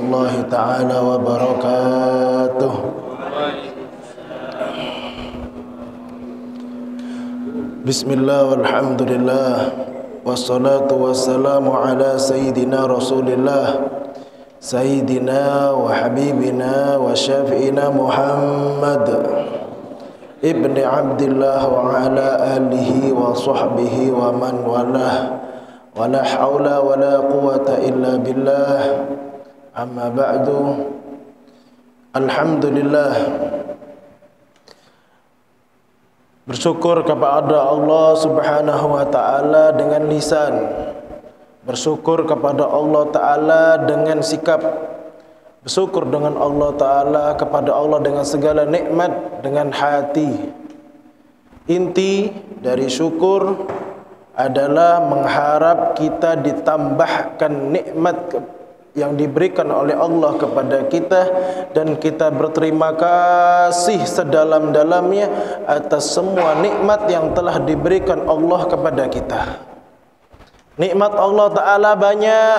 warahmatullahi ta'ala wabarakatuh. Bismillah walhamdulillah wassalatu wassalamu ala sayyidina rasulillah sayyidina wa habibina wa syafi'ina Muhammad ibni Abdillah wa ala alihi wa sahbihi wa man walah wa la hawla wa la quwata illa billah. Amma ba'du. Alhamdulillah, bersyukur kepada Allah Subhanahu wa ta'ala dengan lisan, bersyukur kepada Allah ta'ala dengan sikap, bersyukur dengan Allah ta'ala kepada Allah dengan segala nikmat dengan hati. Inti dari syukur adalah mengharap kita ditambahkan nikmat yang diberikan oleh Allah kepada kita, dan kita berterima kasih sedalam-dalamnya atas semua nikmat yang telah diberikan Allah kepada kita. Nikmat Allah Ta'ala banyak,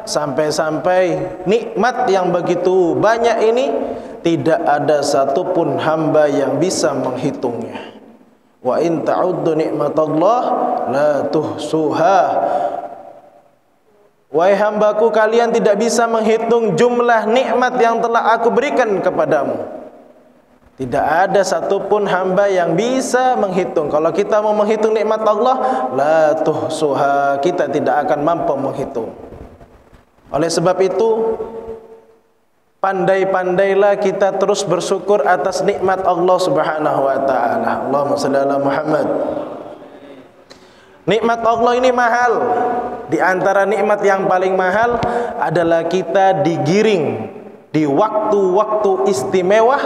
sampai-sampai nikmat yang begitu banyak ini tidak ada satupun hamba yang bisa menghitungnya. Wa in ta'uddu nikmatallah la tuhsuha. Wahai hambaku, kalian tidak bisa menghitung jumlah nikmat yang telah aku berikan kepadamu. Tidak ada satupun hamba yang bisa menghitung. Kalau kita mau menghitung nikmat Allah, la tuhsuha, kita tidak akan mampu menghitung. Oleh sebab itu, pandai-pandailah kita terus bersyukur atas nikmat Allah Subhanahu wa ta'ala. Allahumma shalli ala Muhammad. Nikmat Allah ini mahal. Di antara nikmat yang paling mahal adalah kita digiring di waktu-waktu istimewa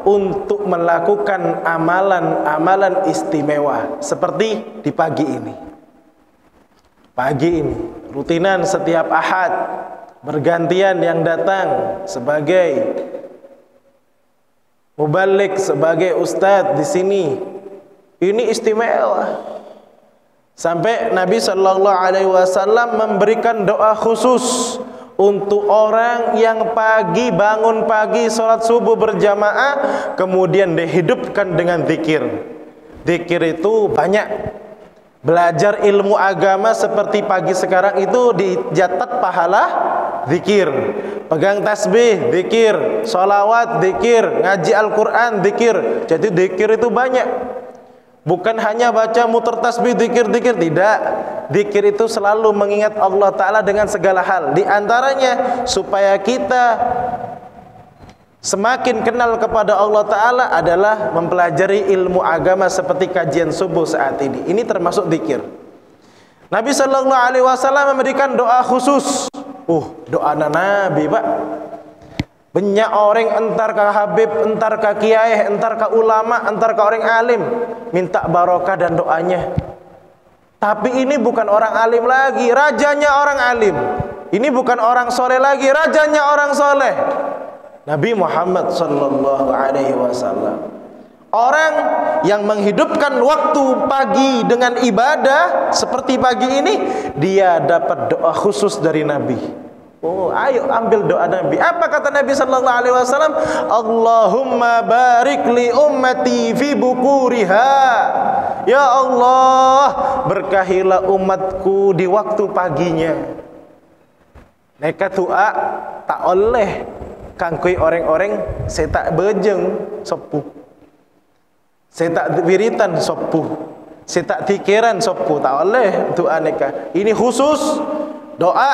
untuk melakukan amalan-amalan istimewa, seperti di pagi ini. Pagi ini rutinan setiap Ahad bergantian yang datang sebagai muballigh, sebagai ustadz di sini. Ini istimewa. Sampai Nabi Sallallahu Alaihi Wasallam memberikan doa khusus untuk orang yang pagi bangun pagi, sholat subuh berjamaah, kemudian dihidupkan dengan zikir. Zikir itu banyak. Belajar ilmu agama seperti pagi sekarang itu dicatat pahala zikir. Pegang tasbih, zikir. Sholawat, zikir. Ngaji Al-Quran, zikir. Jadi zikir itu banyak. Bukan hanya baca muter tasbih, zikir-zikir, tidak. Zikir itu selalu mengingat Allah Ta'ala dengan segala hal. Di antaranya supaya kita semakin kenal kepada Allah Ta'ala adalah mempelajari ilmu agama seperti kajian subuh saat ini. Ini termasuk zikir. Nabi Sallallahu Alaihi Wasallam memberikan doa khusus. Doa Nabi, Pak. Banyak orang entar ke Habib, entar ke Kiai, entar ke ulama, entar ke orang alim, minta barokah dan doanya. Tapi ini bukan orang alim lagi, rajanya orang alim. Ini bukan orang soleh lagi, rajanya orang soleh. Nabi Muhammad Sallallahu Alaihi Wasallam, orang yang menghidupkan waktu pagi dengan ibadah seperti pagi ini, dia dapat doa khusus dari Nabi. Ayo ambil doa Nabi. Apa kata Nabi Sallallahu Alaihi Wasallam? Allahumma barik li ummati fi bukuriha. Ya Allah, berkahilah umatku di waktu paginya. Neka doa tak oleh kangkui orang-orang saya tak bejeng sopu, saya tak wiritan sopu, saya tak tikiran sopu, tak oleh doa neka. Ini khusus. Doa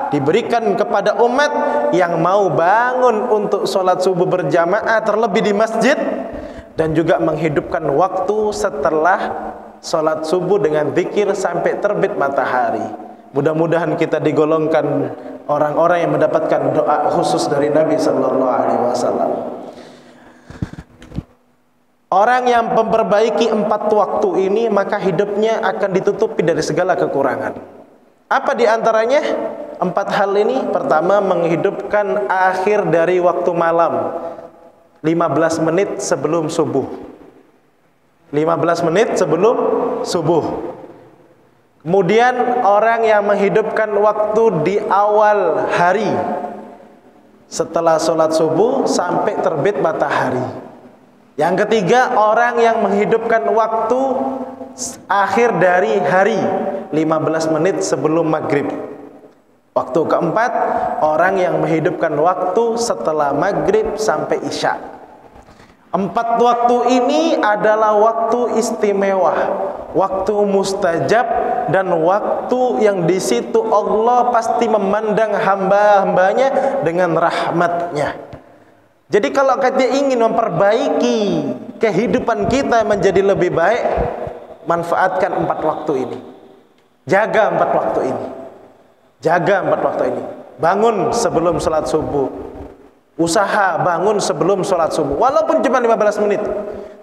diberikan kepada umat yang mau bangun untuk sholat subuh berjamaah, terlebih di masjid, dan juga menghidupkan waktu setelah sholat subuh dengan zikir sampai terbit matahari. Mudah-mudahan kita digolongkan orang-orang yang mendapatkan doa khusus dari Nabi Sallallahu Alaihi Wasallam. Orang yang memperbaiki 4 waktu ini, maka hidupnya akan ditutupi dari segala kekurangan. Apa di antaranya? 4 hal ini. Pertama, menghidupkan akhir dari waktu malam 15 menit sebelum subuh. 15 menit sebelum subuh. Kemudian orang yang menghidupkan waktu di awal hari setelah sholat subuh sampai terbit matahari. Yang ketiga, orang yang menghidupkan waktu akhir dari hari 15 menit sebelum maghrib. Waktu keempat, orang yang menghidupkan waktu setelah maghrib sampai isya. 4 waktu ini adalah waktu istimewa, waktu mustajab, dan waktu yang di situ Allah pasti memandang hamba-hambanya dengan rahmatnya. Jadi kalau kita ingin memperbaiki kehidupan kita menjadi lebih baik, manfaatkan 4 waktu ini. Jaga 4 waktu ini. Jaga 4 waktu ini. Bangun sebelum sholat subuh. Usaha bangun sebelum sholat subuh, walaupun cuma 15 menit.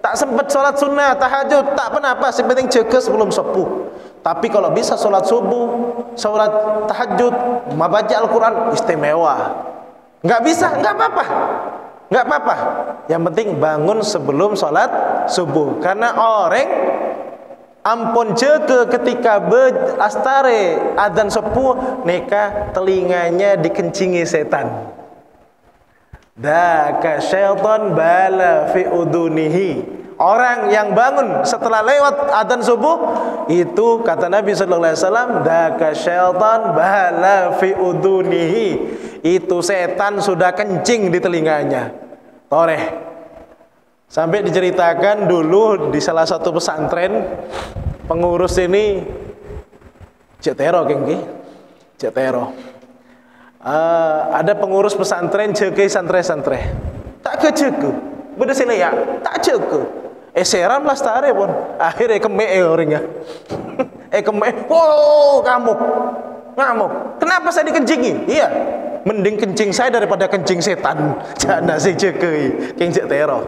Tak sempat sholat sunnah, tahajud, tak apa-apa, yang penting jaga sebelum subuh. Tapi kalau bisa sholat subuh, sholat tahajud, membaca Al-Quran, istimewa. Nggak bisa, nggak apa-apa, nggak apa-apa. Yang penting bangun sebelum sholat subuh. Karena orang ampun jaga ketika astare adzan subuh, neka telinganya dikencingi setan. Daka syaitan bala fi udunihi. Orang yang bangun setelah lewat adzan subuh, itu kata Nabi sallallahu alaihi wasallam, daka syaitan bala fi udunihi. Itu setan sudah kencing di telinganya. Toreh. Sampai diceritakan dulu di salah satu pesantren, pengurus ini cetero gengki, cetero. Ada pengurus pesantren jaga santri-santri, tak kejaga, beda sini ya, tak jaga. Seram lah stare pun, akhirnya kemek orangnya, kemek, oh ngamuk, kenapa saya dikencingi? Iya, mending kencing saya daripada kencing setan. Jangan saya jaga, kencing tero.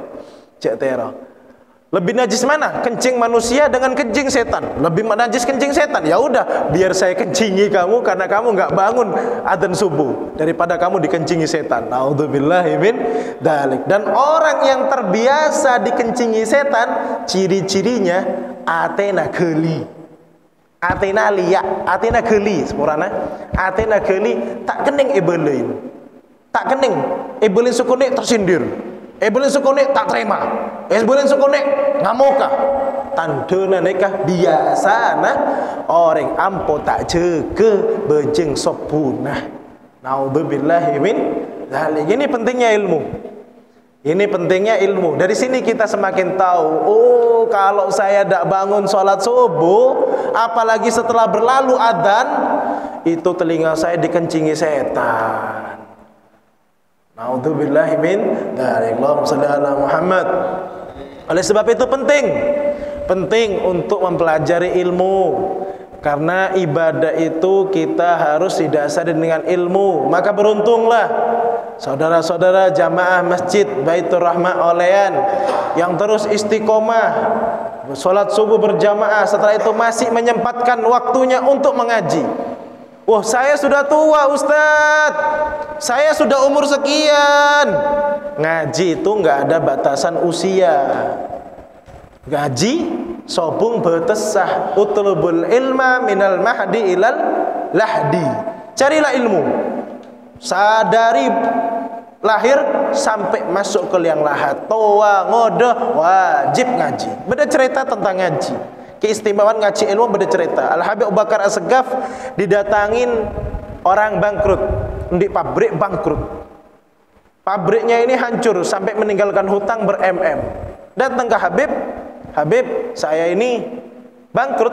Lebih najis mana? Kencing manusia dengan kencing setan. Lebih najis kencing setan. Ya udah, biar saya kencingi kamu karena kamu nggak bangun adzan subuh daripada kamu dikencingi setan. Naudzubillahi min dzalik. Dan orang yang terbiasa dikencingi setan, ciri-cirinya atena geli. Atena liya, atena geli, sepurana. Atena geli tak kening ebelin. Tak kening, ebelin sukune tersindir. Ebelin sukune tak terima. Ebelin sukune ngamoka. Tandana nikah biasana orang ampo tak jaga bejeng sobunah. Naudzubillahi min dzalik. Ini pentingnya ilmu. Ini pentingnya ilmu. Dari sini kita semakin tahu, oh kalau saya tidak bangun sholat subuh, apalagi setelah berlalu adzan, itu telinga saya dikencingi setan. Naudzubillahi min dzalik. Allahumma shalli ala Muhammad. Oleh sebab itu penting untuk mempelajari ilmu. Karena ibadah itu kita harus didasari dengan ilmu. Maka beruntunglah saudara-saudara jamaah Masjid Baitur Rahmah Olean yang terus istiqomah sholat subuh berjamaah, setelah itu masih menyempatkan waktunya untuk mengaji. Wah, saya sudah tua Ustadz, saya sudah umur sekian. Ngaji itu nggak ada batasan usia. Ngaji sobung betesah, utlubul ilma minal mahdi ilal lahdi. Carilah ilmu sadari lahir sampai masuk ke liang lahat. Toa ngodoh wajib ngaji. Beda cerita tentang ngaji. Keistimewaan ngaji ilmu beda cerita. Al-Habib Abu Bakar As-Segaf didatangin orang bangkrut, di pabrik bangkrut. Pabriknya ini hancur sampai meninggalkan hutang ber-mm. Datang ke Habib, saya ini bangkrut,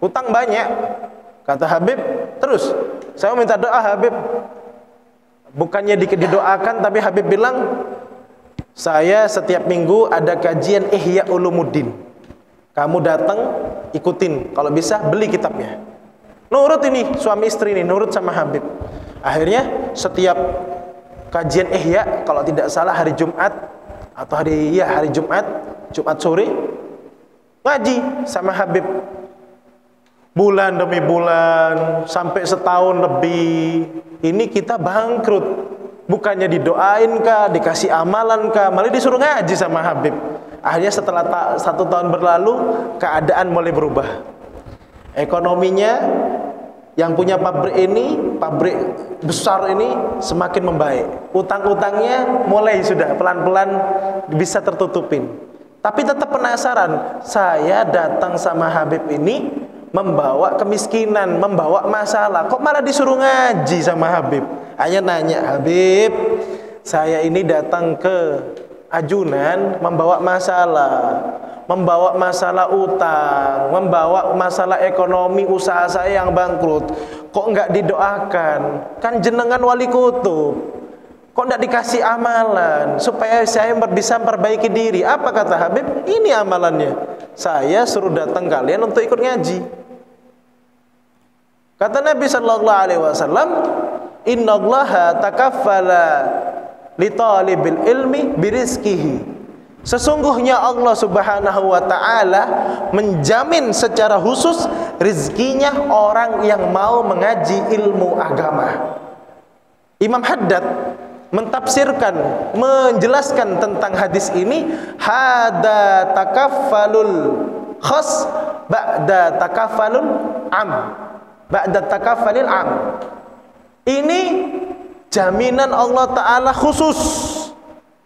hutang banyak. Kata Habib, terus saya minta doa Habib. Bukannya didoakan, tapi Habib bilang, saya setiap minggu ada kajian Ihya Ulumuddin. Kamu datang, ikutin. Kalau bisa, beli kitabnya. Nurut ini, suami istri ini, nurut sama Habib. Akhirnya, setiap kajian Ihya, kalau tidak salah hari Jumat, atau hari Jumat sore, ngaji sama Habib. Bulan demi bulan, sampai setahun lebih. Ini kita bangkrut. Bukannya didoain kah, dikasih amalan kah, malah disuruh ngaji sama Habib. Akhirnya setelah 1 tahun berlalu, keadaan mulai berubah. Ekonominya yang punya pabrik ini, pabrik besar ini semakin membaik. Utang-utangnya mulai sudah pelan-pelan bisa tertutupin. Tapi tetap penasaran, saya datang sama Habib ini membawa kemiskinan, membawa masalah, kok malah disuruh ngaji sama Habib. Hanya nanya, Habib, saya ini datang ke ajunan membawa masalah utang, membawa masalah ekonomi usaha saya yang bangkrut. Kok enggak didoakan? Kan jenengan wali kutub. Kok enggak dikasih amalan supaya saya bisa memperbaiki diri? Apa kata Habib? Ini amalannya. Saya suruh datang kalian untuk ikut ngaji. Kata Nabi sallallahu alaihi wasallam, "Innallaha takaffala li talibil ilmi birizqihi." Sesungguhnya Allah Subhanahu wa taala menjamin secara khusus rezekinya orang yang mau mengaji ilmu agama. Imam Haddad mentafsirkan, menjelaskan tentang hadis ini, hada takaffalul khas ba'da takaffalul am. Ba'da takaffalil am. Ini jaminan Allah taala khusus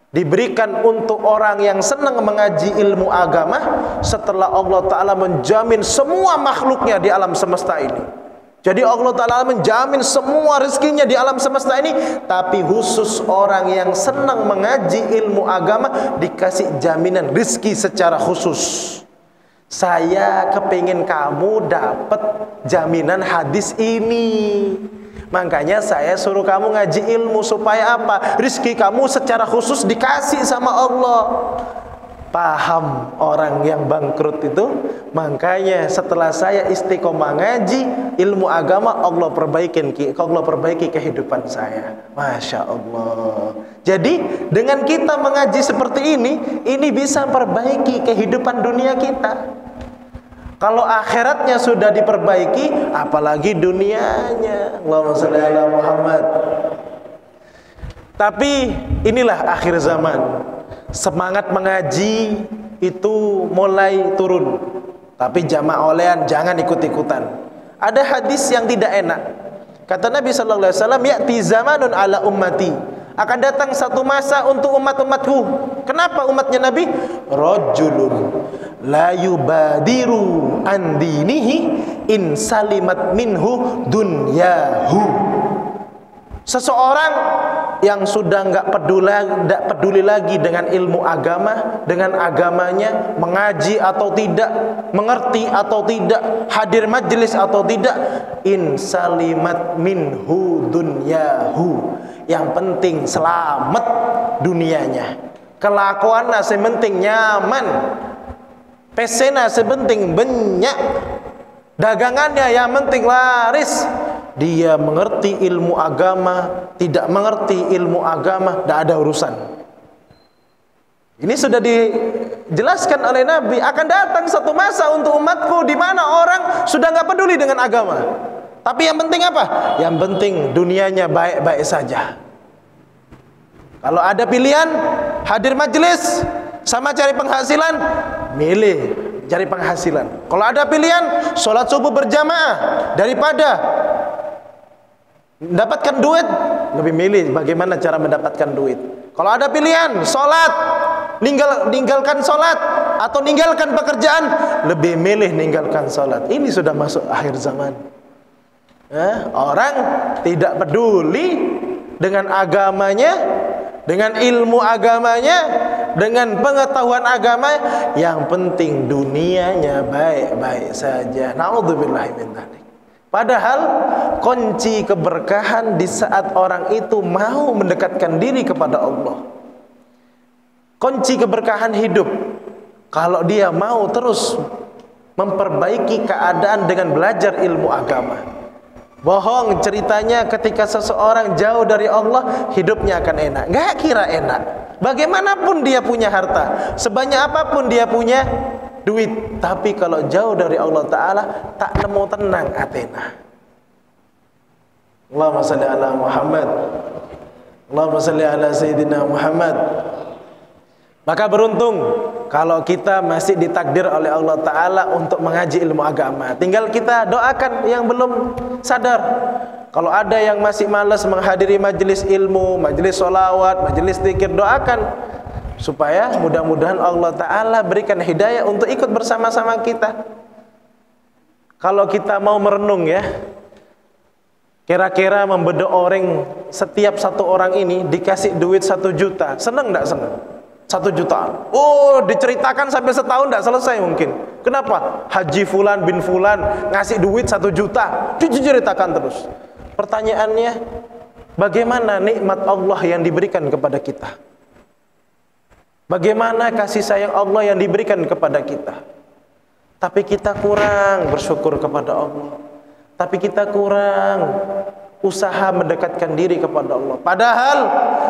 diberikan untuk orang yang senang mengaji ilmu agama setelah Allah Ta'ala menjamin semua makhluknya di alam semesta ini. Jadi Allah Ta'ala menjamin semua rezekinya di alam semesta ini, tapi khusus orang yang senang mengaji ilmu agama dikasih jaminan rezeki secara khusus. Saya kepingin kamu dapat jaminan hadis ini, makanya saya suruh kamu ngaji ilmu supaya apa? Rizki kamu secara khusus dikasih sama Allah. Paham orang yang bangkrut itu? Makanya setelah saya istiqomah ngaji ilmu agama, Allah perbaiki kehidupan saya. Masya Allah. Jadi dengan kita mengaji seperti ini bisa perbaiki kehidupan dunia kita. Kalau akhiratnya sudah diperbaiki, apalagi dunianya. Allahumma shalli ala Muhammad. Tapi inilah akhir zaman. Semangat mengaji itu mulai turun. Tapi jamaah olehan jangan ikut-ikutan. Ada hadis yang tidak enak. Kata Nabi sallallahu alaihi wasallam, "Ya'ti zamanun ala ummati." Akan datang satu masa untuk umat-umatku. Kenapa umatnya Nabi? Rajulun la yubadiru an dinihi in salimat minhu dunyahu. Seseorang yang sudah enggak peduli lagi dengan ilmu agama, dengan agamanya, mengaji atau tidak, mengerti atau tidak, hadir majelis atau tidak, in salimat minhu dunyahu. Yang penting selamat dunianya. Kelakuannya sementing nyaman. Pesena sepenting banyak. Dagangannya yang penting laris. Dia mengerti ilmu agama, tidak mengerti ilmu agama, tidak ada urusan. Ini sudah dijelaskan oleh Nabi. Akan datang satu masa untuk umatku di mana orang sudah nggak peduli dengan agama. Tapi yang penting apa? Yang penting dunianya baik-baik saja. Kalau ada pilihan hadir majelis sama cari penghasilan, milih cari penghasilan. Kalau ada pilihan sholat subuh berjamaah daripada mendapatkan duit, lebih milih bagaimana cara mendapatkan duit. Kalau ada pilihan sholat, ninggalkan sholat atau ninggalkan pekerjaan, lebih milih ninggalkan sholat. Ini sudah masuk akhir zaman. Orang tidak peduli dengan agamanya, dengan ilmu agamanya, dengan pengetahuan agama. Yang penting dunianya baik-baik saja. Na'udzubillahi min dzalik. Padahal kunci keberkahan di saat orang itu mau mendekatkan diri kepada Allah. Kunci keberkahan hidup kalau dia mau terus memperbaiki keadaan dengan belajar ilmu agama. Bohong ceritanya ketika seseorang jauh dari Allah, hidupnya akan enak. Nggak kira enak. Bagaimanapun dia punya harta, sebanyak apapun dia punya duit, tapi kalau jauh dari Allah Ta'ala, tak nemu tenang atena. Allahumma salli ala Muhammad. Allahumma salli ala Sayyidina Muhammad. Maka beruntung kalau kita masih ditakdir oleh Allah Ta'ala untuk mengaji ilmu agama. Tinggal kita doakan yang belum sadar. Kalau ada yang masih malas menghadiri majelis ilmu, majelis sholawat, majelis zikir, doakan supaya mudah-mudahan Allah Ta'ala berikan hidayah untuk ikut bersama-sama kita. Kalau kita mau merenung ya, kira-kira membedah orang, setiap satu orang ini dikasih duit 1 juta, seneng enggak seneng? 1 juta. Oh, diceritakan sampai setahun enggak selesai mungkin. Kenapa? Haji Fulan bin Fulan ngasih duit 1 juta, diceritakan terus. Pertanyaannya, bagaimana nikmat Allah yang diberikan kepada kita? Bagaimana kasih sayang Allah yang diberikan kepada kita? Tapi kita kurang bersyukur kepada Allah. Tapi kita kurang usaha mendekatkan diri kepada Allah. Padahal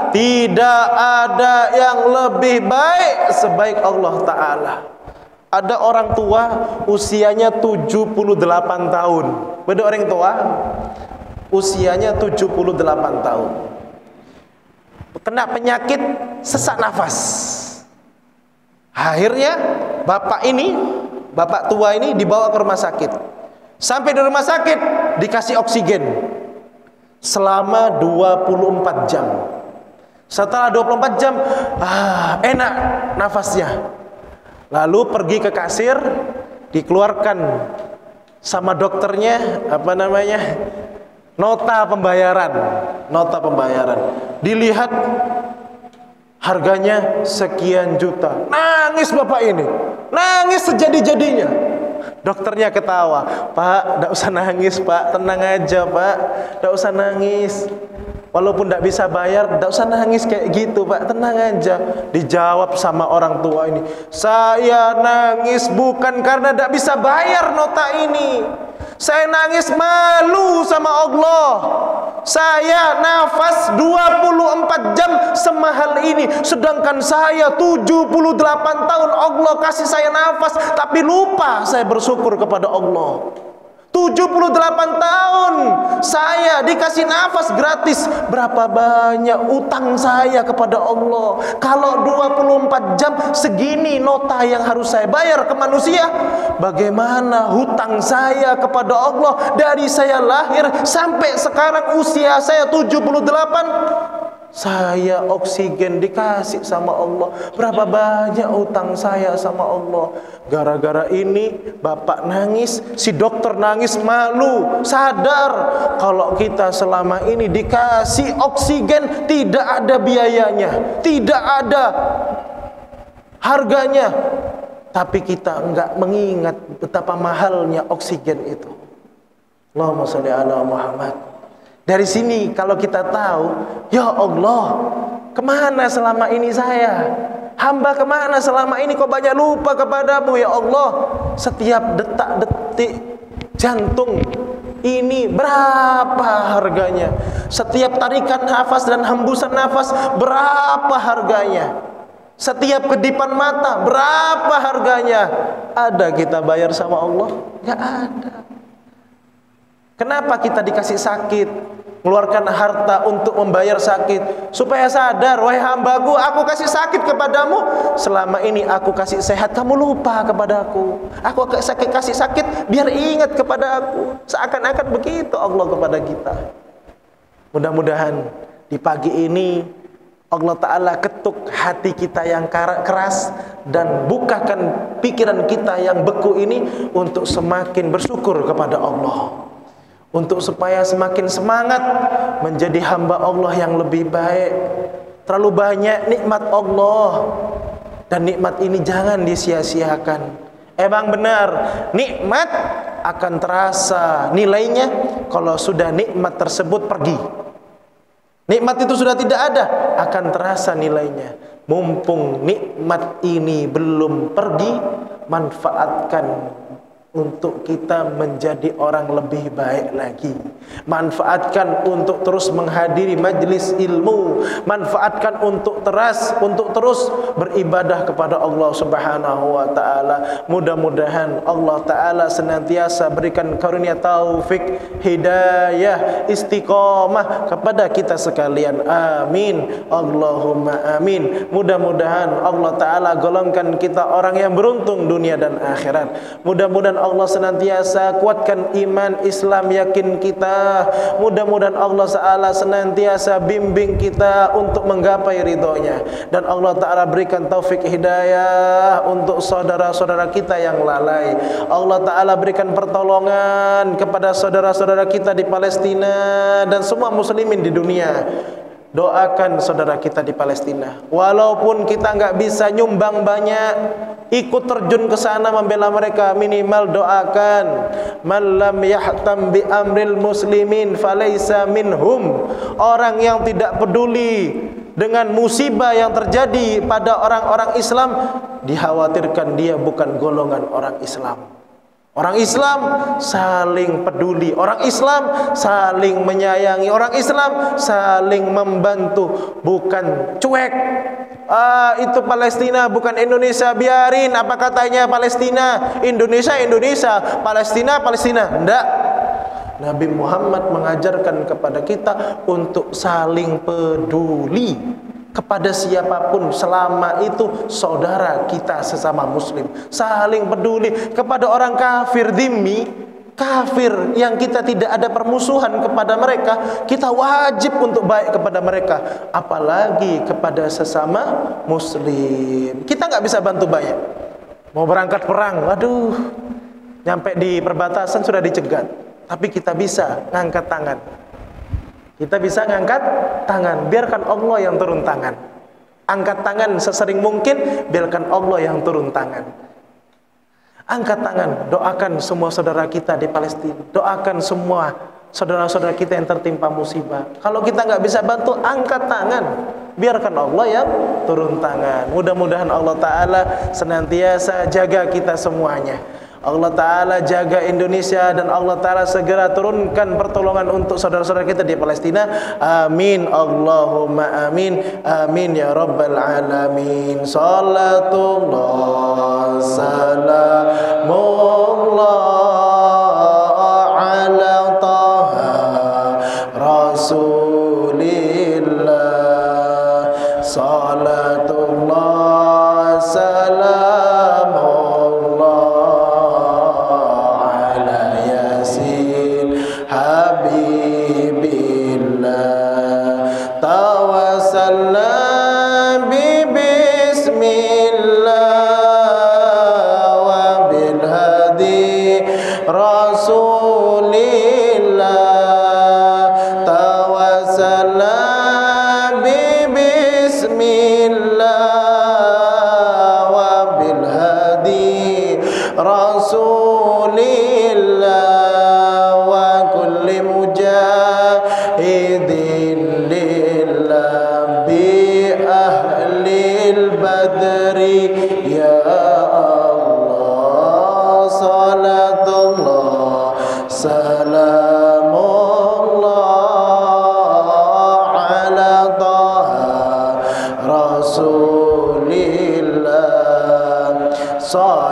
tidak ada yang lebih baik sebaik Allah Ta'ala. Ada orang tua usianya 78 tahun. Beda orang tua usianya 78 tahun. Kena penyakit sesak nafas. Akhirnya bapak tua ini dibawa ke rumah sakit. Sampai di rumah sakit dikasih oksigen selama 24 jam. Setelah 24 jam enak nafasnya. Lalu pergi ke kasir, dikeluarkan sama dokternya nota pembayaran. Dilihat harganya sekian juta. Nangis bapak ini, nangis sejadi-jadinya. Dokternya ketawa, Pak, tidak usah nangis Pak, tenang aja Pak, tidak usah nangis. Walaupun tidak bisa bayar, tidak usah nangis kayak gitu Pak, tenang aja. Dijawab sama orang tua ini, saya nangis bukan karena tidak bisa bayar nota ini. Saya nangis malu sama Allah. Saya nafas 24 jam semahal ini, sedangkan saya 78 tahun Allah kasih saya nafas, tapi lupa saya bersyukur kepada Allah. 78 tahun saya dikasih nafas gratis. Berapa banyak utang saya kepada Allah. Kalau 24 jam segini nota yang harus saya bayar ke manusia, bagaimana hutang saya kepada Allah dari saya lahir sampai sekarang usia saya 78. Saya oksigen dikasih sama Allah. Berapa banyak utang saya sama Allah. Gara-gara ini bapak nangis, si dokter nangis malu. Sadar kalau kita selama ini dikasih oksigen tidak ada biayanya, tidak ada harganya, tapi kita enggak mengingat betapa mahalnya oksigen itu. Allahumma sholli ala Muhammad. Dari sini kalau kita tahu, ya Allah, kemana selama ini saya? Hamba kemana selama ini kok banyak lupa kepadamu ya Allah? Setiap detak-detik jantung ini berapa harganya? Setiap tarikan nafas dan hembusan nafas berapa harganya? Setiap kedipan mata berapa harganya? Ada kita bayar sama Allah? Gak ada. Kenapa kita dikasih sakit, mengeluarkan harta untuk membayar sakit? Supaya sadar, wahai hambaku, aku kasih sakit kepadamu. Selama ini aku kasih sehat, kamu lupa kepadaku. Aku kasih sakit biar ingat kepada aku. Seakan-akan begitu Allah kepada kita. Mudah-mudahan di pagi ini Allah Ta'ala ketuk hati kita yang keras dan bukakan pikiran kita yang beku ini untuk semakin bersyukur kepada Allah. Untuk supaya semakin semangat menjadi hamba Allah yang lebih baik. Terlalu banyak nikmat Allah, dan nikmat ini jangan disia-siakan. Emang benar, nikmat akan terasa nilainya kalau sudah nikmat tersebut pergi. Nikmat itu sudah tidak ada, akan terasa nilainya. Mumpung nikmat ini belum pergi, manfaatkan untuk kita menjadi orang lebih baik lagi. Manfaatkan untuk terus menghadiri majlis ilmu, manfaatkan untuk terus beribadah kepada Allah Subhanahu wa taala. Mudah-mudahan Allah taala senantiasa berikan karunia taufik, hidayah, istiqamah kepada kita sekalian. Amin. Allahumma amin. Mudah-mudahan Allah taala golongkan kita orang yang beruntung dunia dan akhirat. Mudah-mudahan Allah senantiasa kuatkan iman Islam yakin kita. Mudah-mudahan Allah Ta'ala senantiasa bimbing kita untuk menggapai ridhonya. Dan Allah Ta'ala berikan taufik hidayah untuk saudara-saudara kita yang lalai. Allah Ta'ala berikan pertolongan kepada saudara-saudara kita di Palestina dan semua muslimin di dunia. Doakan saudara kita di Palestina. Walaupun kita nggak bisa nyumbang banyak, ikut terjun ke sana membela mereka. Minimal doakan. Man lam yahtam bi amril muslimin falaysa minhum. Orang yang tidak peduli dengan musibah yang terjadi pada orang-orang Islam, dikhawatirkan dia bukan golongan orang Islam. Orang Islam saling peduli, orang Islam saling menyayangi, orang Islam saling membantu, bukan cuek. Itu Palestina bukan Indonesia, biarin apa katanya Palestina, Indonesia Indonesia, Palestina Palestina. Enggak. Nabi Muhammad mengajarkan kepada kita untuk saling peduli kepada siapapun selama itu saudara kita sesama muslim. Saling peduli kepada orang kafir dhimmi, kafir yang kita tidak ada permusuhan kepada mereka, kita wajib untuk baik kepada mereka, apalagi kepada sesama muslim. Kita nggak bisa bantu banyak. Mau berangkat perang, waduh, nyampe di perbatasan sudah dicegat, tapi kita bisa ngangkat tangan. Kita bisa ngangkat tangan, biarkan Allah yang turun tangan. Angkat tangan sesering mungkin, biarkan Allah yang turun tangan. Angkat tangan, doakan semua saudara kita di Palestina, doakan semua saudara-saudara kita yang tertimpa musibah. Kalau kita nggak bisa bantu, angkat tangan, biarkan Allah yang turun tangan. Mudah-mudahan Allah Ta'ala senantiasa jaga kita semuanya. Allah Ta'ala jaga Indonesia dan Allah Ta'ala segera turunkan pertolongan untuk saudara-saudara kita di Palestina. Amin. Allahumma amin. Amin ya Rabbal Alamin. Salatullah salamullah ala taha Rasulillah. Salatullah salamullah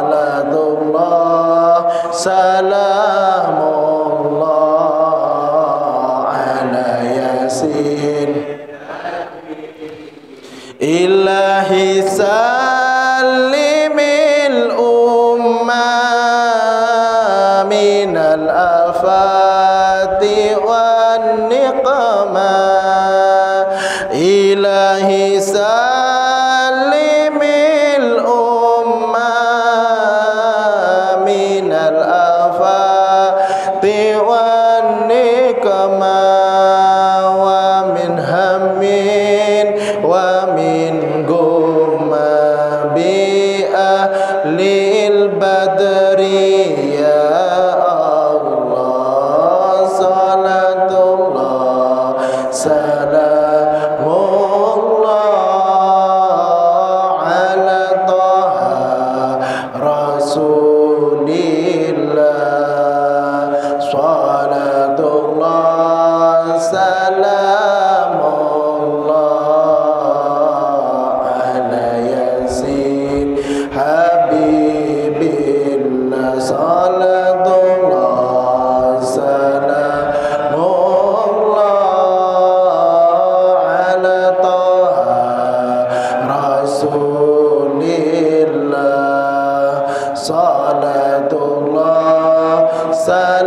salatullah salamullah ala yasin. Ilahi salimil ummah minal afati wan niqmah. Ilahi salimil ummah minal afati wan niqmah. Rasulillah.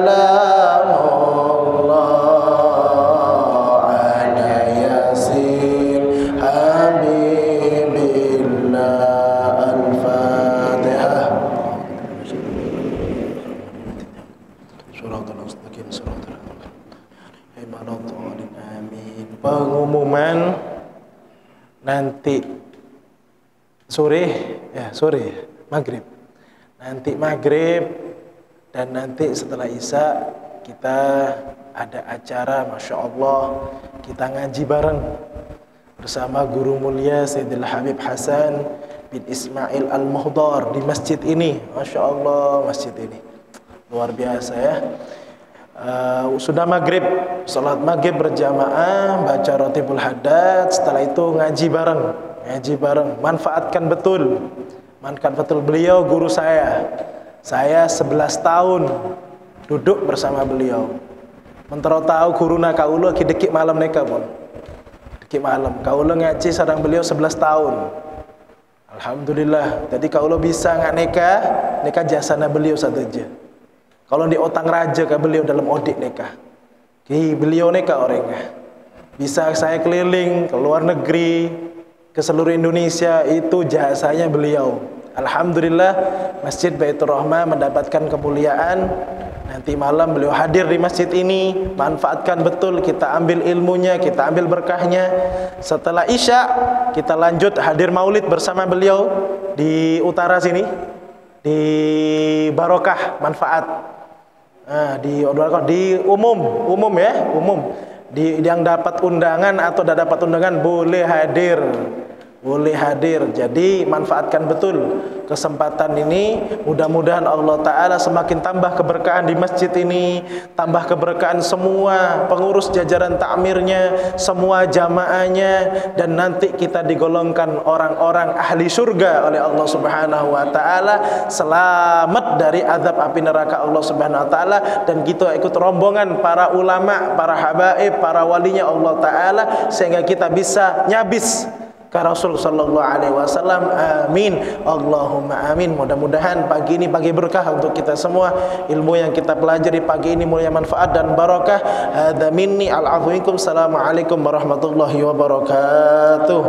salamullah ala yasin habibillah. Al-Fatihah. Suratul mustaqim suratul amin. Pengumuman nanti sore maghrib. Nanti maghrib dan nanti setelah isya kita ada acara, Masya Allah, kita ngaji bareng bersama guru mulia Sayyidil Habib Hasan bin Ismail Al-Muhdar di masjid ini. Masya Allah, masjid ini luar biasa ya. Sudah maghrib, salat maghrib berjamaah, baca Ratibul Haddad, setelah itu ngaji bareng, manfaatkan betul beliau guru saya 11 tahun duduk bersama beliau. Mentero tahu guruna kaula ki dekik malam neka pun dekik malam kaula ngaji sareng beliau 11 tahun. Alhamdulillah, jadi kaula bisa ngak neka jasana beliau saja. Kalau di Otang Raja ke beliau dalam odik neka. Beliau neka orangnya. Bisa saya keliling ke luar negeri, ke seluruh Indonesia, itu jasanya beliau. Alhamdulillah, Masjid Baitur Rahmah mendapatkan kemuliaan. Nanti malam beliau hadir di masjid ini. Manfaatkan betul, kita ambil ilmunya, kita ambil berkahnya. Setelah Isya, kita lanjut hadir maulid bersama beliau di utara sini, di Barokah Manfaat. Di umum ya, yang dapat undangan atau tidak dapat undangan boleh hadir. Jadi manfaatkan betul kesempatan ini. Mudah-mudahan Allah Ta'ala semakin tambah keberkahan di masjid ini, tambah keberkahan semua pengurus jajaran takmirnya, semua jamaahnya, dan nanti kita digolongkan orang-orang ahli surga oleh Allah Subhanahu wa Ta'ala, selamat dari azab api neraka Allah Subhanahu wa Ta'ala. Dan kita ikut rombongan para ulama, para habaib, para walinya Allah Ta'ala, sehingga kita bisa nyabis ke Rasul sallallahu alaihi wasallam. Amin. Allahumma amin. Mudah-mudahan pagi ini pagi berkah untuk kita semua. Ilmu yang kita pelajari pagi ini mulia manfaat dan barakah. Hadza minni al-'afwu minkum. Assalamualaikum warahmatullahi wabarakatuh.